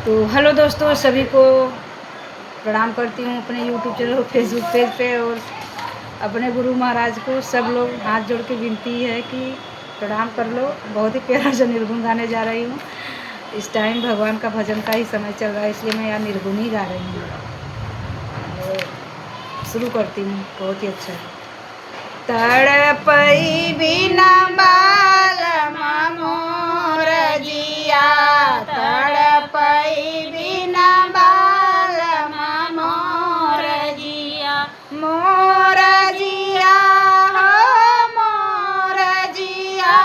तो हेलो दोस्तों, सभी को प्रणाम करती हूँ अपने यूट्यूब चैनल और फेसबुक पेज पे। और अपने गुरु महाराज को सब लोग हाथ जोड़ के विनती है कि प्रणाम कर लो। बहुत ही प्यारा सा निर्गुण गाने जा रही हूँ। इस टाइम भगवान का भजन का ही समय चल रहा है, इसलिए मैं यहाँ निर्गुण ही गा रही हूँ। शुरू करती हूँ। बहुत ही अच्छा है। तड़पई बिना बालमा मोर जिया, तड़पई बिना बालमा मोर जिया, मोर जिया हो मोर जिया,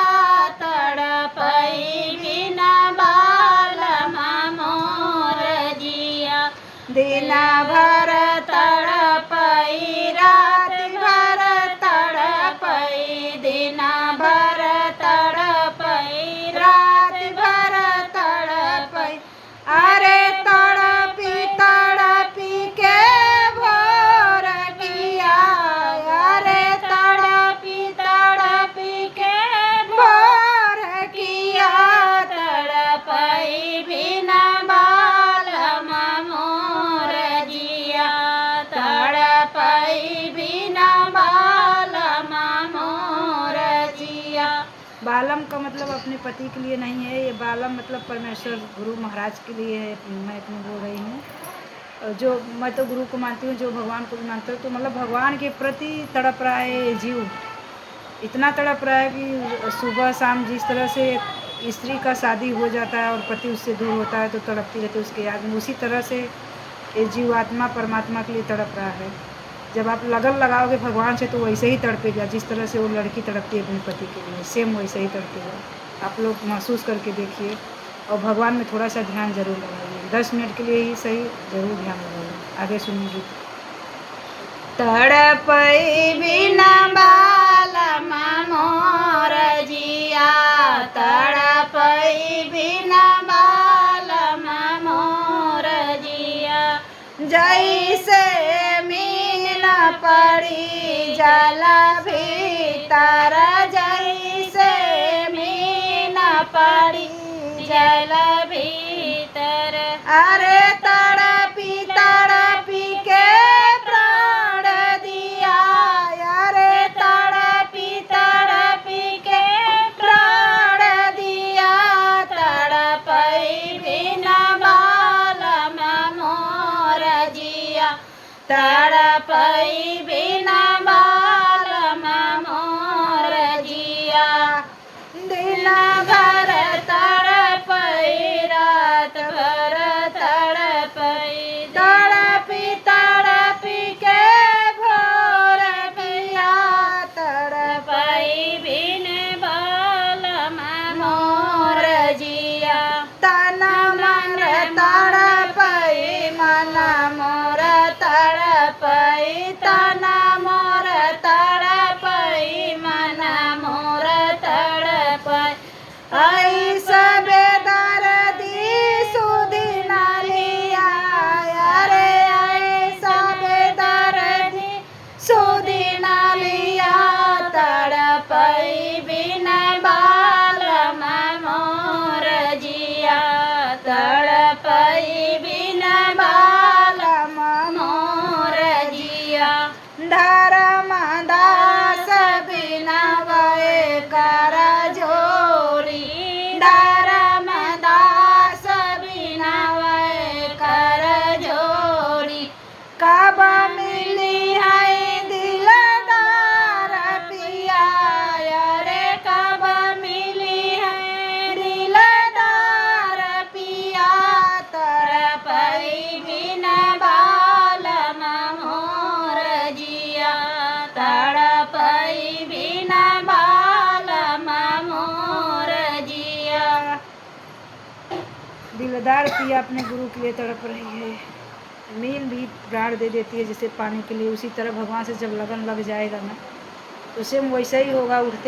तड़पई बिना बालमा मोर जिया। दिन भर तड़पई रात भर तड़पई, दिन भर तड़पई रात भर तड़पई। अरे तड़पी तड़पी के भोर किया, अरे तड़पी तड़पी के भोर किया, तड़पई बिना बालमा मोर जिया, तड़पई बिना बालमा मोर जिया। बालम का मतलब अपने पति के लिए नहीं है, ये बालम मतलब परमेश्वर गुरु महाराज के लिए है। मैं अपनी बोल रही हूँ। जो मैं तो गुरु को मानती हूँ, जो भगवान को भी मानती हूँ। तो मतलब भगवान के प्रति तड़प रहा है जीव, इतना तड़प रहा है कि सुबह शाम जिस तरह से स्त्री का शादी हो जाता है और पति उससे दूर होता है तो तड़पती रहती है उसके याद में, उसी तरह से ये जीवात्मा परमात्मा के लिए तड़प रहा है। जब आप लगन लगाओगे भगवान से तो वैसे ही तड़पेगा, जिस तरह से वो लड़की तड़पती है अपने पति के लिए, सेम वैसे ही तड़पेगा। आप लोग महसूस करके देखिए और भगवान में थोड़ा सा ध्यान जरूर लगाइए। 10 मिनट के लिए ही सही, जरूर ध्यान लगाइए। आगे सुनिए। तड़पई बिना बालमा मोर जिया, तड़पई बिना बालमा मोर जिया। जैसे मीन पड़ी जल भीतर, जैसे मीन पड़ी जल भीतर। अरे तड़पी तड़पी के प्राण दिया, अरे तड़पी तड़पी के प्राण दिया, तड़पई बिना बालमा मोर जिया, तड़पई बिना बालमा मोर जिया। दिन भर तड़पई रात भर तड़पई, तड़पी तड़पी के भोर पिया, तड़पई बिन बालमा मोर जिया। तन मन तड़पई मन मोर तड़पई, तन मोर तड़पई मन मोर तड़पई। ऐसा बेदर्दी सुधी न लिया, अरे ऐसा बेदर्दी सुधी न लिया, तड़पई बिना बालमा मोर जिया, तड़पई बिना बालमा मोर जिया। धर्म दास बिना वै कर जोरी, धर्म दास बिना वै कर जोरी। कब मिली है दिलदार पिया, अरे कब मिली है दिलदार पिया, तड़पई बिना बालमा मोर जिया, तड़पई बिना बालमा मोर जिया। दिलदार पिया अपने गुरु के लिए तड़प रही है। मील भी प्राण दे देती है जैसे पानी के लिए, उसी तरह भगवान से जब लगन लग जाएगा ना तो सेम वैसा ही होगा। उठते